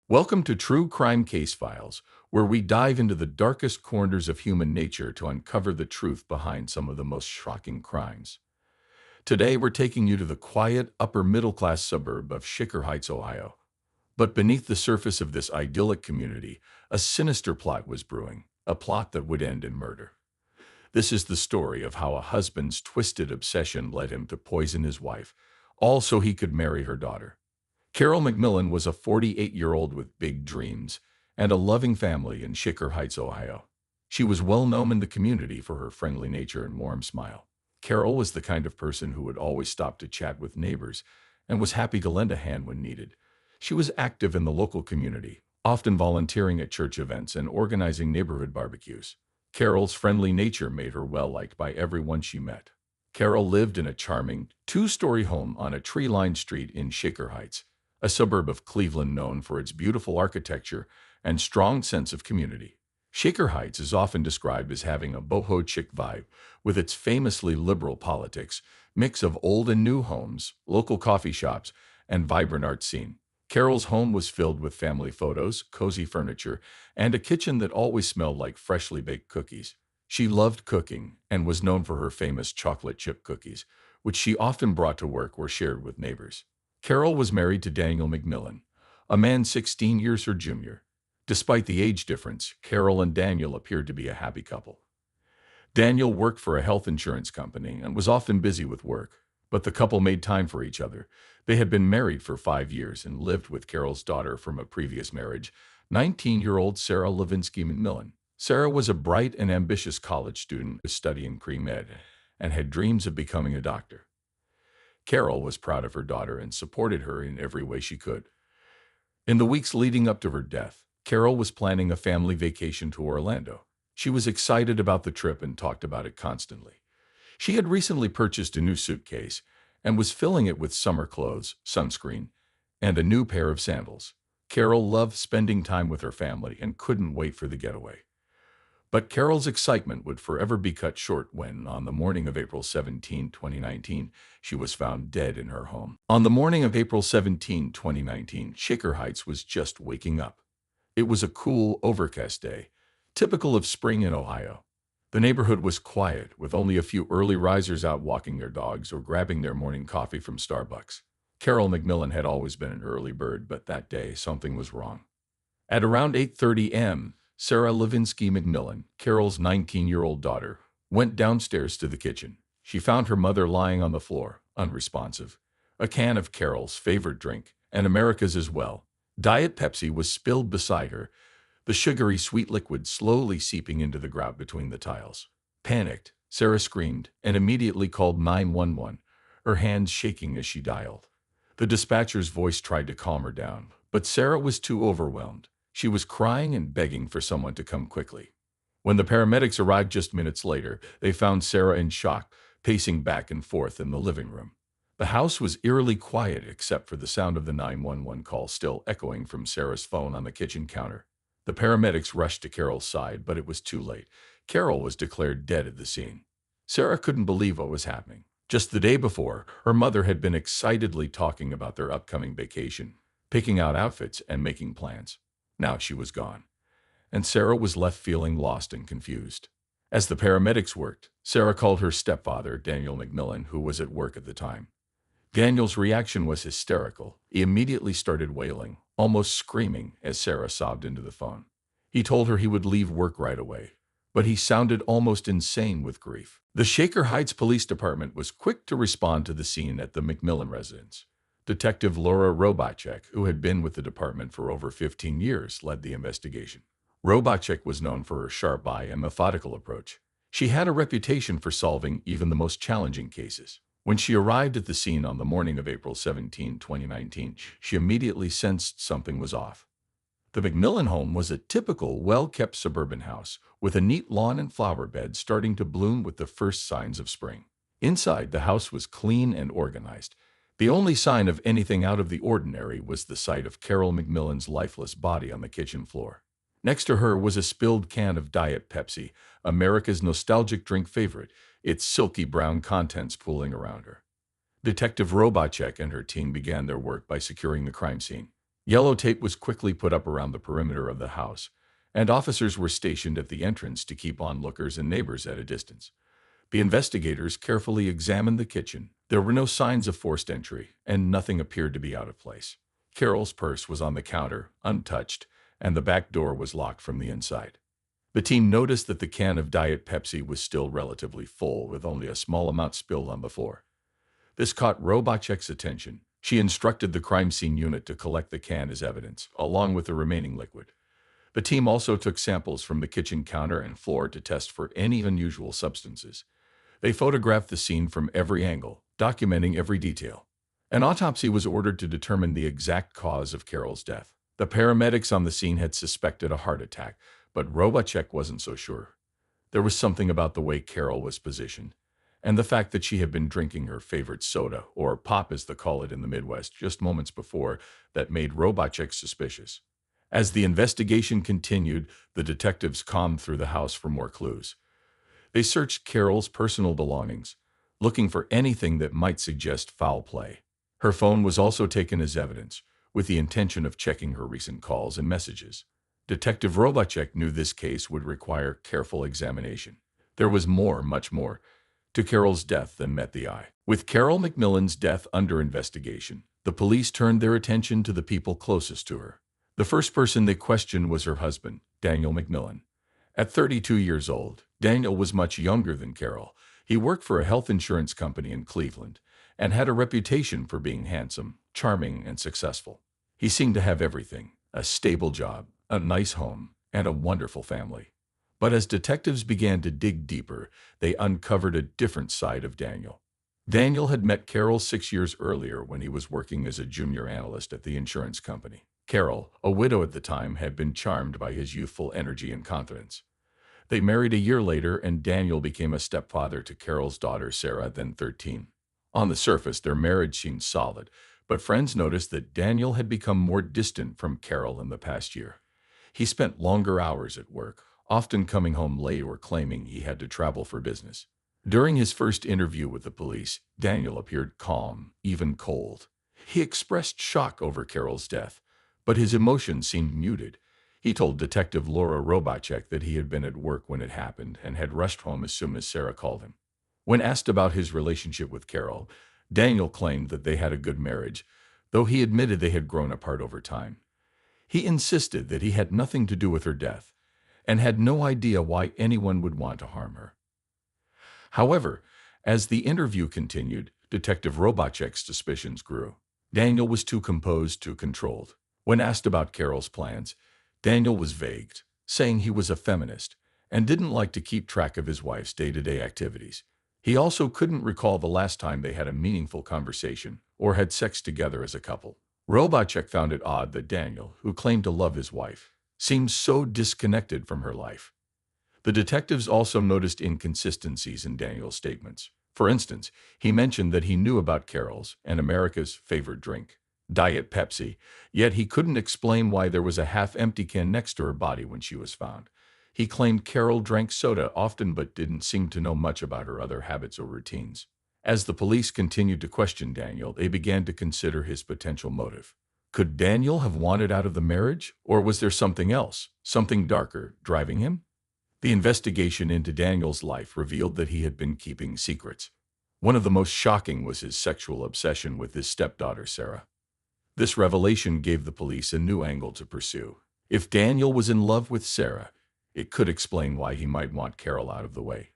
Welcome to True Crime Case Files, where we dive into the darkest corners of human nature to uncover the truth behind some of the most shocking crimes. Today, we're taking you to the quiet, upper middle class suburb of Shaker Heights, Ohio. But beneath the surface of this idyllic community, a sinister plot was brewing, a plot that would end in murder. This is the story of how a husband's twisted obsession led him to poison his wife, all so he could marry her daughter. Carol McMillan was a 48-year-old with big dreams and a loving family in Shaker Heights, Ohio. She was well known in the community for her friendly nature and warm smile. Carol was the kind of person who would always stop to chat with neighbors and was happy to lend a hand when needed. She was active in the local community, often volunteering at church events and organizing neighborhood barbecues. Carol's friendly nature made her well-liked by everyone she met. Carol lived in a charming, two-story home on a tree-lined street in Shaker Heights, a suburb of Cleveland known for its beautiful architecture and strong sense of community. Shaker Heights is often described as having a boho chic vibe, with its famously liberal politics, mix of old and new homes, local coffee shops, and vibrant art scene. Carol's home was filled with family photos, cozy furniture, and a kitchen that always smelled like freshly baked cookies. She loved cooking and was known for her famous chocolate chip cookies, which she often brought to work or shared with neighbors. Carol was married to Daniel McMillan, a man 16 years her junior. Despite the age difference, Carol and Daniel appeared to be a happy couple. Daniel worked for a health insurance company and was often busy with work, but the couple made time for each other. They had been married for 5 years and lived with Carol's daughter from a previous marriage, 19-year-old Sarah Levinsky McMillan. Sarah was a bright and ambitious college student studying pre-med and had dreams of becoming a doctor. Carol was proud of her daughter and supported her in every way she could. In the weeks leading up to her death, Carol was planning a family vacation to Orlando. She was excited about the trip and talked about it constantly. She had recently purchased a new suitcase and was filling it with summer clothes, sunscreen, and a new pair of sandals. Carol loved spending time with her family and couldn't wait for the getaway. But Carol's excitement would forever be cut short when, on the morning of April 17, 2019, she was found dead in her home. On the morning of April 17, 2019, Shaker Heights was just waking up. It was a cool, overcast day, typical of spring in Ohio. The neighborhood was quiet, with only a few early risers out walking their dogs or grabbing their morning coffee from Starbucks. Carol McMillan had always been an early bird, but that day something was wrong. At around 8:30 a.m., Sarah Levinsky McMillan, Carol's 19-year-old daughter, went downstairs to the kitchen. She found her mother lying on the floor, unresponsive. A can of Carol's favorite drink, and America's as well, Diet Pepsi, was spilled beside her, the sugary sweet liquid slowly seeping into the grout between the tiles. Panicked, Sarah screamed and immediately called 911, her hands shaking as she dialed. The dispatcher's voice tried to calm her down, but Sarah was too overwhelmed. She was crying and begging for someone to come quickly. When the paramedics arrived just minutes later, they found Sarah in shock, pacing back and forth in the living room. The house was eerily quiet except for the sound of the 911 call still echoing from Sarah's phone on the kitchen counter. The paramedics rushed to Carol's side, but it was too late. Carol was declared dead at the scene. Sarah couldn't believe what was happening. Just the day before, her mother had been excitedly talking about their upcoming vacation, picking out outfits and making plans. Now she was gone, and Sarah was left feeling lost and confused. As the paramedics worked, Sarah called her stepfather, Daniel McMillan, who was at work at the time. Daniel's reaction was hysterical. He immediately started wailing, almost screaming, as Sarah sobbed into the phone. He told her he would leave work right away, but he sounded almost insane with grief. The Shaker Heights Police Department was quick to respond to the scene at the McMillan residence. Detective Laura Robacek, who had been with the department for over 15 years, led the investigation. Robacek was known for her sharp eye and methodical approach. She had a reputation for solving even the most challenging cases. When she arrived at the scene on the morning of April 17, 2019, she immediately sensed something was off. The McMillan home was a typical, well-kept suburban house, with a neat lawn and flower bed starting to bloom with the first signs of spring. Inside, the house was clean and organized. The only sign of anything out of the ordinary was the sight of Carol McMillan's lifeless body on the kitchen floor. Next to her was a spilled can of Diet Pepsi, America's nostalgic drink favorite, its silky brown contents pooling around her. Detective Robacek and her team began their work by securing the crime scene. Yellow tape was quickly put up around the perimeter of the house, and officers were stationed at the entrance to keep onlookers and neighbors at a distance. The investigators carefully examined the kitchen. There were no signs of forced entry, and nothing appeared to be out of place. Carol's purse was on the counter, untouched, and the back door was locked from the inside. The team noticed that the can of Diet Pepsi was still relatively full, with only a small amount spilled on the floor. This caught Robotchek's attention. She instructed the crime scene unit to collect the can as evidence, along with the remaining liquid. The team also took samples from the kitchen counter and floor to test for any unusual substances. They photographed the scene from every angle, documenting every detail. An autopsy was ordered to determine the exact cause of Carol's death. The paramedics on the scene had suspected a heart attack, but Robotchek wasn't so sure. There was something about the way Carol was positioned, and the fact that she had been drinking her favorite soda, or pop as they call it in the Midwest, just moments before, that made Robotchek suspicious. As the investigation continued, the detectives combed through the house for more clues. They searched Carol's personal belongings, looking for anything that might suggest foul play. Her phone was also taken as evidence, with the intention of checking her recent calls and messages. Detective Robotchek knew this case would require careful examination. There was more, much more, to Carol's death than met the eye. With Carol McMillan's death under investigation, the police turned their attention to the people closest to her. The first person they questioned was her husband, Daniel McMillan. At 32 years old, Daniel was much younger than Carol. He worked for a health insurance company in Cleveland and had a reputation for being handsome, charming, and successful. He seemed to have everything: a stable job, a nice home, and a wonderful family. But as detectives began to dig deeper, they uncovered a different side of Daniel. Daniel had met Carol 6 years earlier when he was working as a junior analyst at the insurance company. Carol, a widow at the time, had been charmed by his youthful energy and confidence. They married a year later, and Daniel became a stepfather to Carol's daughter, Sarah, then 13. On the surface, their marriage seemed solid, but friends noticed that Daniel had become more distant from Carol in the past year. He spent longer hours at work, often coming home late or claiming he had to travel for business. During his first interview with the police, Daniel appeared calm, even cold. He expressed shock over Carol's death, but his emotions seemed muted. He told Detective Laura Robotchek that he had been at work when it happened and had rushed home as soon as Sarah called him. When asked about his relationship with Carol, Daniel claimed that they had a good marriage, though he admitted they had grown apart over time. He insisted that he had nothing to do with her death and had no idea why anyone would want to harm her. However, as the interview continued, Detective Robotchek's suspicions grew. Daniel was too composed, too controlled. When asked about Carol's plans, Daniel was vague, saying he was a feminist and didn't like to keep track of his wife's day-to-day activities. He also couldn't recall the last time they had a meaningful conversation or had sex together as a couple. Robotchek found it odd that Daniel, who claimed to love his wife, seemed so disconnected from her life. The detectives also noticed inconsistencies in Daniel's statements. For instance, he mentioned that he knew about Carol's and America's favorite drink, Diet Pepsi, yet he couldn't explain why there was a half-empty can next to her body when she was found. He claimed Carol drank soda often but didn't seem to know much about her other habits or routines. As the police continued to question Daniel, they began to consider his potential motive. Could Daniel have wanted out of the marriage, or was there something else, something darker, driving him? The investigation into Daniel's life revealed that he had been keeping secrets. One of the most shocking was his sexual obsession with his stepdaughter, Sarah. This revelation gave the police a new angle to pursue. If Daniel was in love with Sarah, it could explain why he might want Carol out of the way.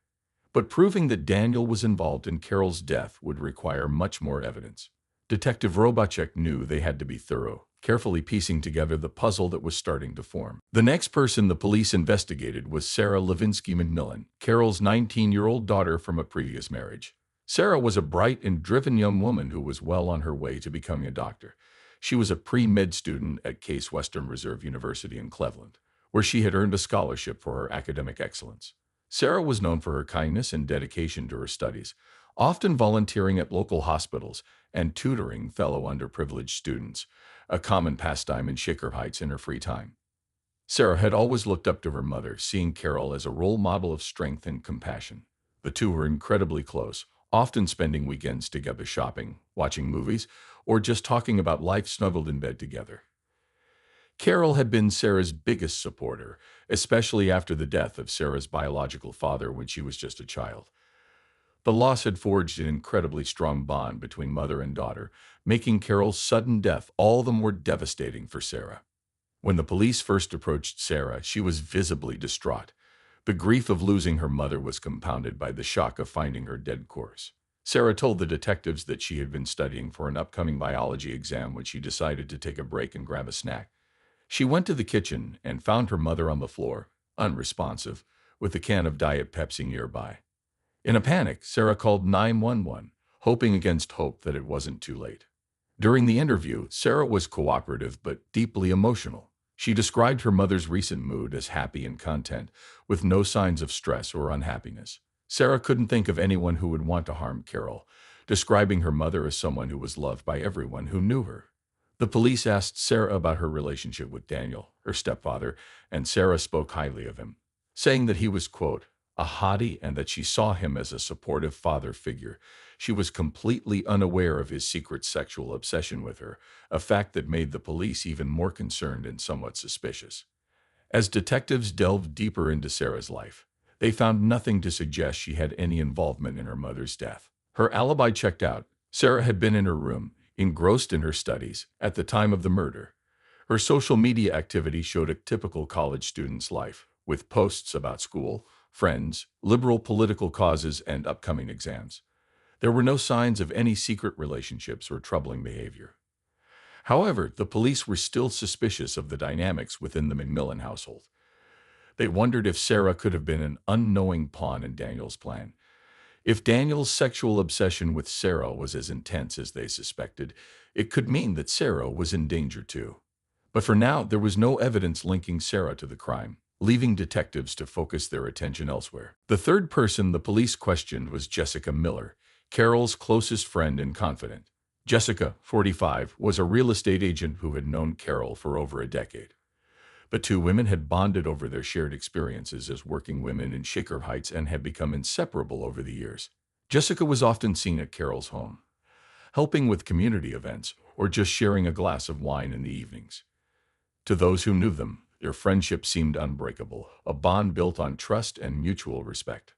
But proving that Daniel was involved in Carol's death would require much more evidence. Detective Robotchek knew they had to be thorough, carefully piecing together the puzzle that was starting to form. The next person the police investigated was Sarah Levinsky McMillan, Carol's 19-year-old daughter from a previous marriage. Sarah was a bright and driven young woman who was well on her way to becoming a doctor. She was a pre-med student at Case Western Reserve University in Cleveland, where she had earned a scholarship for her academic excellence. Sarah was known for her kindness and dedication to her studies, often volunteering at local hospitals and tutoring fellow underprivileged students, a common pastime in Shaker Heights in her free time. Sarah had always looked up to her mother, seeing Carol as a role model of strength and compassion. The two were incredibly close, often spending weekends together shopping, watching movies, or just talking about life snuggled in bed together. Carol had been Sarah's biggest supporter, especially after the death of Sarah's biological father when she was just a child. The loss had forged an incredibly strong bond between mother and daughter, making Carol's sudden death all the more devastating for Sarah. When the police first approached Sarah, she was visibly distraught. The grief of losing her mother was compounded by the shock of finding her dead corpse. Sarah told the detectives that she had been studying for an upcoming biology exam when she decided to take a break and grab a snack. She went to the kitchen and found her mother on the floor, unresponsive, with a can of Diet Pepsi nearby. In a panic, Sarah called 911, hoping against hope that it wasn't too late. During the interview, Sarah was cooperative but deeply emotional. She described her mother's recent mood as happy and content, with no signs of stress or unhappiness. Sarah couldn't think of anyone who would want to harm Carol, describing her mother as someone who was loved by everyone who knew her. The police asked Sarah about her relationship with Daniel, her stepfather, and Sarah spoke highly of him, saying that he was, quote, a hottie and that she saw him as a supportive father figure. She was completely unaware of his secret sexual obsession with her, a fact that made the police even more concerned and somewhat suspicious. As detectives delved deeper into Sarah's life, they found nothing to suggest she had any involvement in her mother's death. Her alibi checked out. Sarah had been in her room, engrossed in her studies, at the time of the murder. Her social media activity showed a typical college student's life, with posts about school, friends, liberal political causes, and upcoming exams. There were no signs of any secret relationships or troubling behavior. However, the police were still suspicious of the dynamics within the McMillan household. They wondered if Sarah could have been an unknowing pawn in Daniel's plan. If Daniel's sexual obsession with Sarah was as intense as they suspected, it could mean that Sarah was in danger too. But for now, there was no evidence linking Sarah to the crime, leaving detectives to focus their attention elsewhere. The third person the police questioned was Jessica Miller, Carol's closest friend and confidant. Jessica, 45, was a real estate agent who had known Carol for over a decade. The two women had bonded over their shared experiences as working women in Shaker Heights and had become inseparable over the years. Jessica was often seen at Carol's home, helping with community events or just sharing a glass of wine in the evenings. To those who knew them, their friendship seemed unbreakable, a bond built on trust and mutual respect.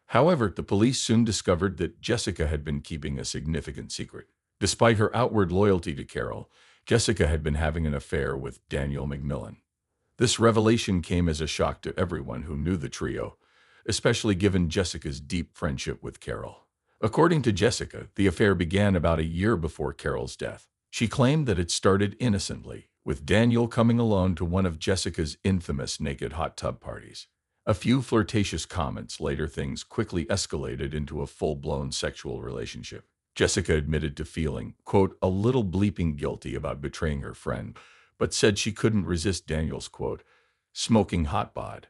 However, the police soon discovered that Jessica had been keeping a significant secret. Despite her outward loyalty to Carol, Jessica had been having an affair with Daniel McMillan. This revelation came as a shock to everyone who knew the trio, especially given Jessica's deep friendship with Carol. According to Jessica, the affair began about a year before Carol's death. She claimed that it started innocently, with Daniel coming alone to one of Jessica's infamous naked hot tub parties. A few flirtatious comments later, things quickly escalated into a full-blown sexual relationship. Jessica admitted to feeling, quote, a little bleeping guilty about betraying her friend, but said she couldn't resist Daniel's, quote, smoking hot bod.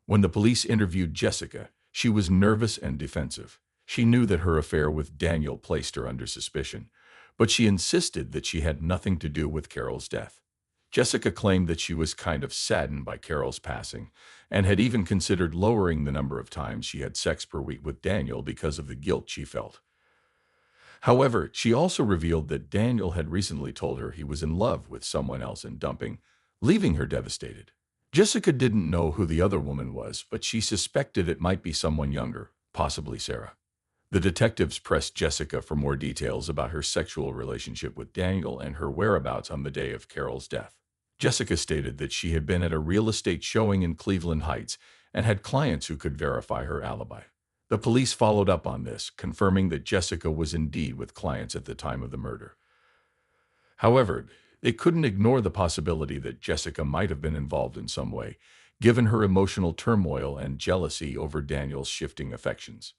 When the police interviewed Jessica, she was nervous and defensive. She knew that her affair with Daniel placed her under suspicion, but she insisted that she had nothing to do with Carol's death. Jessica claimed that she was kind of saddened by Carol's passing and had even considered lowering the number of times she had sex per week with Daniel because of the guilt she felt. However, she also revealed that Daniel had recently told her he was in love with someone else and dumping, leaving her devastated. Jessica didn't know who the other woman was, but she suspected it might be someone younger, possibly Sarah. The detectives pressed Jessica for more details about her sexual relationship with Daniel and her whereabouts on the day of Carol's death. Jessica stated that she had been at a real estate showing in Cleveland Heights and had clients who could verify her alibi. The police followed up on this, confirming that Jessica was indeed with clients at the time of the murder. However, they couldn't ignore the possibility that Jessica might have been involved in some way, given her emotional turmoil and jealousy over Daniel's shifting affections.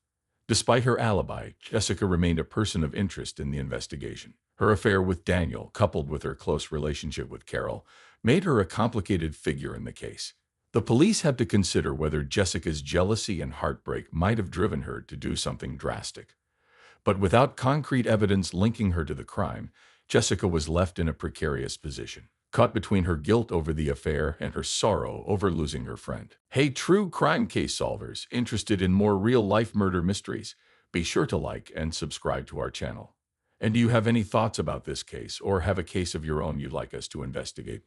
Despite her alibi, Jessica remained a person of interest in the investigation. Her affair with Daniel, coupled with her close relationship with Carol, made her a complicated figure in the case. The police had to consider whether Jessica's jealousy and heartbreak might have driven her to do something drastic. But without concrete evidence linking her to the crime, Jessica was left in a precarious position, caught between her guilt over the affair and her sorrow over losing her friend. Hey, true crime case solvers interested in more real-life murder mysteries, be sure to like and subscribe to our channel. And do you have any thoughts about this case or have a case of your own you'd like us to investigate?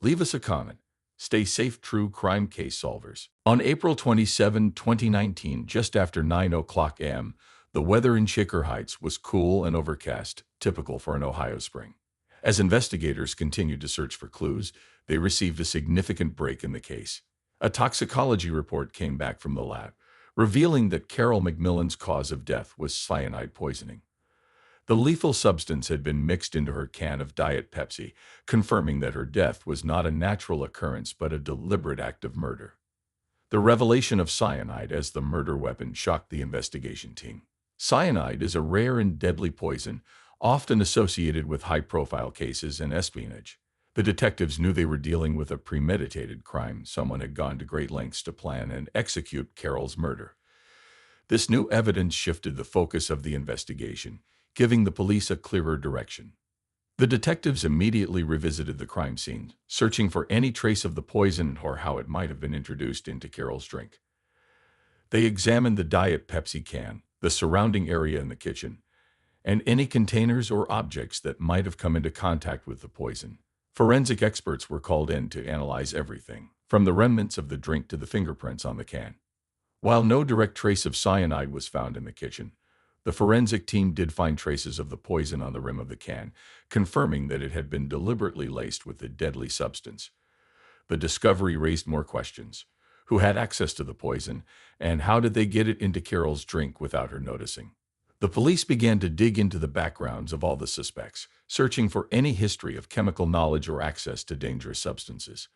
Leave us a comment. Stay safe, true crime case solvers. On April 27, 2019, just after 9 o'clock a.m., the weather in Shaker Heights was cool and overcast, typical for an Ohio spring. As investigators continued to search for clues, they received a significant break in the case. A toxicology report came back from the lab, revealing that Carol McMillan's cause of death was cyanide poisoning. The lethal substance had been mixed into her can of Diet Pepsi, confirming that her death was not a natural occurrence but a deliberate act of murder. The revelation of cyanide as the murder weapon shocked the investigation team. Cyanide is a rare and deadly poison, often associated with high-profile cases and espionage. The detectives knew they were dealing with a premeditated crime. Someone had gone to great lengths to plan and execute Carol's murder. This new evidence shifted the focus of the investigation, giving the police a clearer direction. The detectives immediately revisited the crime scene, searching for any trace of the poison or how it might have been introduced into Carol's drink. They examined the Diet Pepsi can, the surrounding area in the kitchen, and any containers or objects that might have come into contact with the poison. Forensic experts were called in to analyze everything, from the remnants of the drink to the fingerprints on the can. While no direct trace of cyanide was found in the kitchen, the forensic team did find traces of the poison on the rim of the can, confirming that it had been deliberately laced with the deadly substance. The discovery raised more questions. Who had access to the poison, and how did they get it into Carol's drink without her noticing? The police began to dig into the backgrounds of all the suspects, searching for any history of chemical knowledge or access to dangerous substances.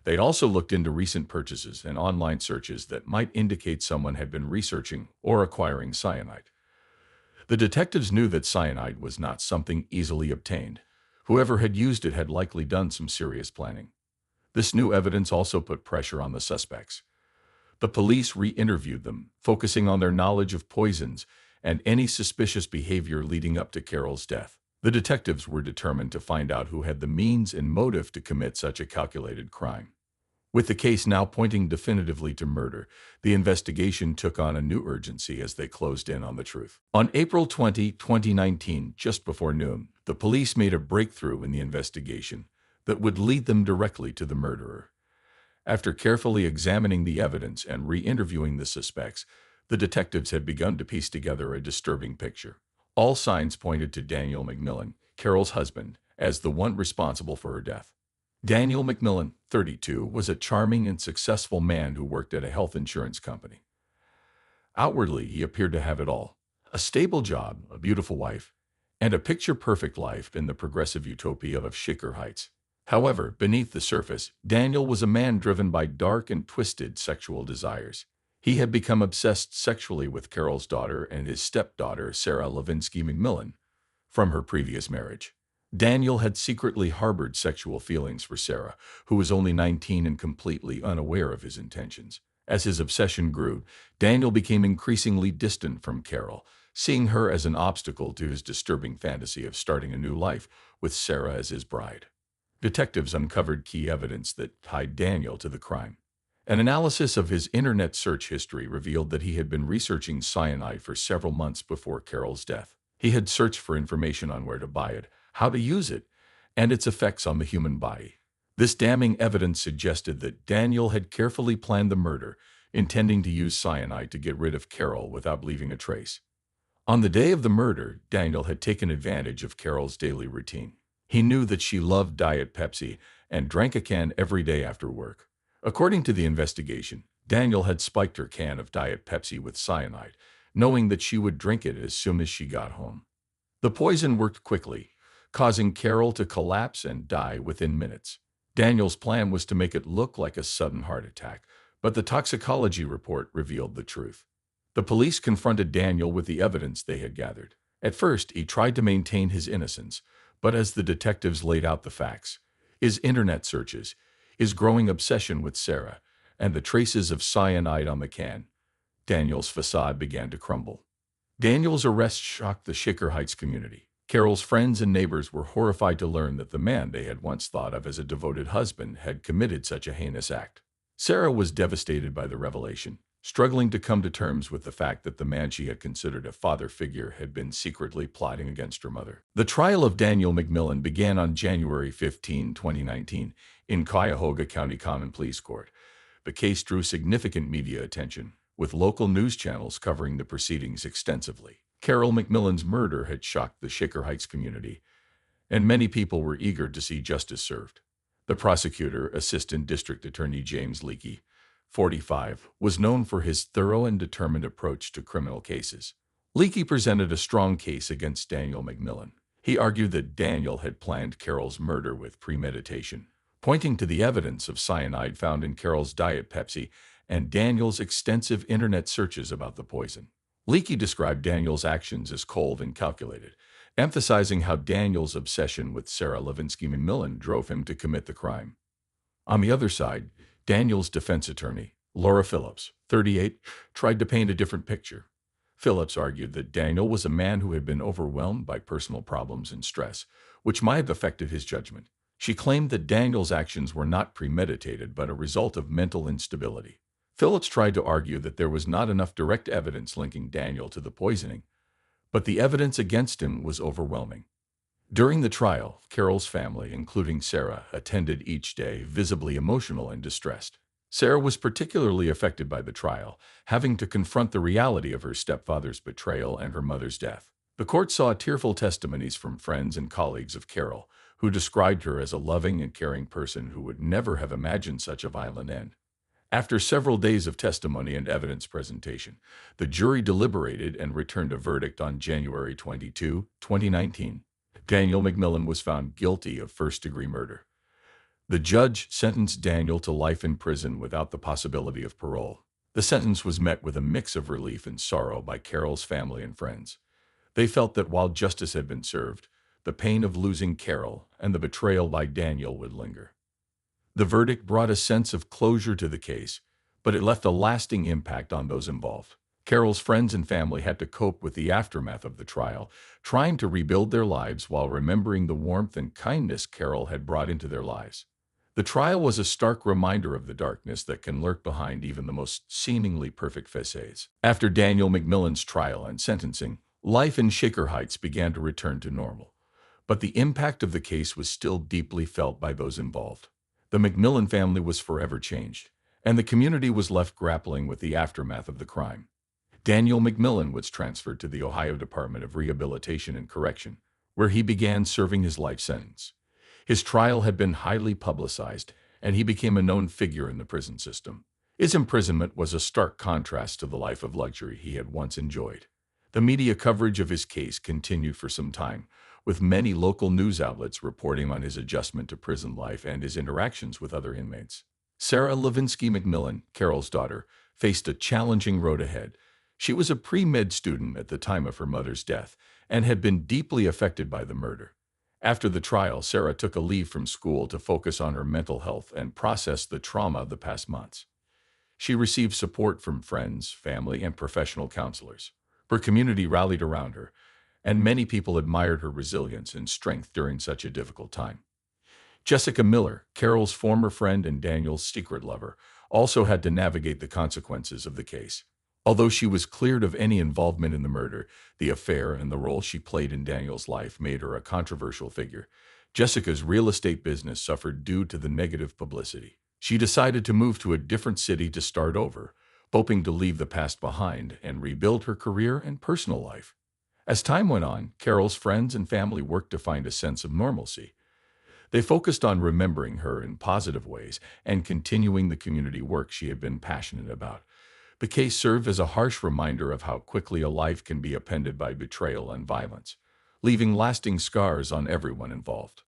They also looked into recent purchases and online searches that might indicate someone had been researching or acquiring cyanide. The detectives knew that cyanide was not something easily obtained. Whoever had used it had likely done some serious planning. This new evidence also put pressure on the suspects. The police re-interviewed them, focusing on their knowledge of poisons and any suspicious behavior leading up to Carol's death. The detectives were determined to find out who had the means and motive to commit such a calculated crime. With the case now pointing definitively to murder, the investigation took on a new urgency as they closed in on the truth. On April 20, 2019, just before noon, the police made a breakthrough in the investigation that would lead them directly to the murderer. After carefully examining the evidence and re-interviewing the suspects, the detectives had begun to piece together a disturbing picture. All signs pointed to Daniel McMillan, Carol's husband, as the one responsible for her death. Daniel McMillan, 32, was a charming and successful man who worked at a health insurance company. Outwardly, he appeared to have it all: a stable job, a beautiful wife, and a picture-perfect life in the progressive utopia of Shaker Heights. However, beneath the surface, Daniel was a man driven by dark and twisted sexual desires. He had become obsessed sexually with Carol's daughter and his stepdaughter, Sarah Levinsky McMillan, from her previous marriage. Daniel had secretly harbored sexual feelings for Sarah, who was only 19 and completely unaware of his intentions. As his obsession grew, Daniel became increasingly distant from Carol, seeing her as an obstacle to his disturbing fantasy of starting a new life with Sarah as his bride. Detectives uncovered key evidence that tied Daniel to the crime. An analysis of his internet search history revealed that he had been researching cyanide for several months before Carol's death. He had searched for information on where to buy it, how to use it, and its effects on the human body. This damning evidence suggested that Daniel had carefully planned the murder, intending to use cyanide to get rid of Carol without leaving a trace. On the day of the murder, Daniel had taken advantage of Carol's daily routine. He knew that she loved Diet Pepsi and drank a can every day after work. According to the investigation, Daniel had spiked her can of Diet Pepsi with cyanide, knowing that she would drink it as soon as she got home. The poison worked quickly, causing Carol to collapse and die within minutes. Daniel's plan was to make it look like a sudden heart attack, but the toxicology report revealed the truth. The police confronted Daniel with the evidence they had gathered. At first, he tried to maintain his innocence, but as the detectives laid out the facts, his internet searches, his growing obsession with Sarah, and the traces of cyanide on the can, Daniel's facade began to crumble. Daniel's arrest shocked the Shaker Heights community. Carol's friends and neighbors were horrified to learn that the man they had once thought of as a devoted husband had committed such a heinous act. Sarah was devastated by the revelation, struggling to come to terms with the fact that the man she had considered a father figure had been secretly plotting against her mother. The trial of Daniel McMillan began on January 15, 2019, in Cuyahoga County Common Pleas Court. The case drew significant media attention, with local news channels covering the proceedings extensively. Carol McMillan's murder had shocked the Shaker Heights community, and many people were eager to see justice served. The prosecutor, Assistant District Attorney James Leakey, 45, was known for his thorough and determined approach to criminal cases. Leakey presented a strong case against Daniel McMillan. He argued that Daniel had planned Carol's murder with premeditation, pointing to the evidence of cyanide found in Carol's Diet Pepsi and Daniel's extensive internet searches about the poison. Leakey described Daniel's actions as cold and calculated, emphasizing how Daniel's obsession with Sarah Levinsky McMillan drove him to commit the crime. On the other side, Daniel's defense attorney, Laura Phillips, 38, tried to paint a different picture. Phillips argued that Daniel was a man who had been overwhelmed by personal problems and stress, which might have affected his judgment. She claimed that Daniel's actions were not premeditated but a result of mental instability. Phillips tried to argue that there was not enough direct evidence linking Daniel to the poisoning, but the evidence against him was overwhelming. During the trial, Carol's family, including Sarah, attended each day, visibly emotional and distressed. Sarah was particularly affected by the trial, having to confront the reality of her stepfather's betrayal and her mother's death. The court saw tearful testimonies from friends and colleagues of Carol, who described her as a loving and caring person who would never have imagined such a violent end. After several days of testimony and evidence presentation, the jury deliberated and returned a verdict on January 22, 2019. Daniel McMillan was found guilty of first-degree murder. The judge sentenced Daniel to life in prison without the possibility of parole. The sentence was met with a mix of relief and sorrow by Carol's family and friends. They felt that while justice had been served, the pain of losing Carol and the betrayal by Daniel would linger. The verdict brought a sense of closure to the case, but it left a lasting impact on those involved. Carol's friends and family had to cope with the aftermath of the trial, trying to rebuild their lives while remembering the warmth and kindness Carol had brought into their lives. The trial was a stark reminder of the darkness that can lurk behind even the most seemingly perfect facades. After Daniel McMillan's trial and sentencing, life in Shaker Heights began to return to normal, but the impact of the case was still deeply felt by those involved. The McMillan family was forever changed, and the community was left grappling with the aftermath of the crime. Daniel McMillan was transferred to the Ohio Department of Rehabilitation and Correction, where he began serving his life sentence. His trial had been highly publicized, and he became a known figure in the prison system. His imprisonment was a stark contrast to the life of luxury he had once enjoyed. The media coverage of his case continued for some time, with many local news outlets reporting on his adjustment to prison life and his interactions with other inmates. Sarah Levinsky McMillan, Carol's daughter, faced a challenging road ahead. She was a pre-med student at the time of her mother's death and had been deeply affected by the murder. After the trial, Sarah took a leave from school to focus on her mental health and process the trauma of the past months. She received support from friends, family, and professional counselors. Her community rallied around her, and many people admired her resilience and strength during such a difficult time. Jessica Miller, Carol's former friend and Daniel's secret lover, also had to navigate the consequences of the case. Although she was cleared of any involvement in the murder, the affair and the role she played in Daniel's life made her a controversial figure. Jessica's real estate business suffered due to the negative publicity. She decided to move to a different city to start over, hoping to leave the past behind and rebuild her career and personal life. As time went on, Carol's friends and family worked to find a sense of normalcy. They focused on remembering her in positive ways and continuing the community work she had been passionate about. The case served as a harsh reminder of how quickly a life can be upended by betrayal and violence, leaving lasting scars on everyone involved.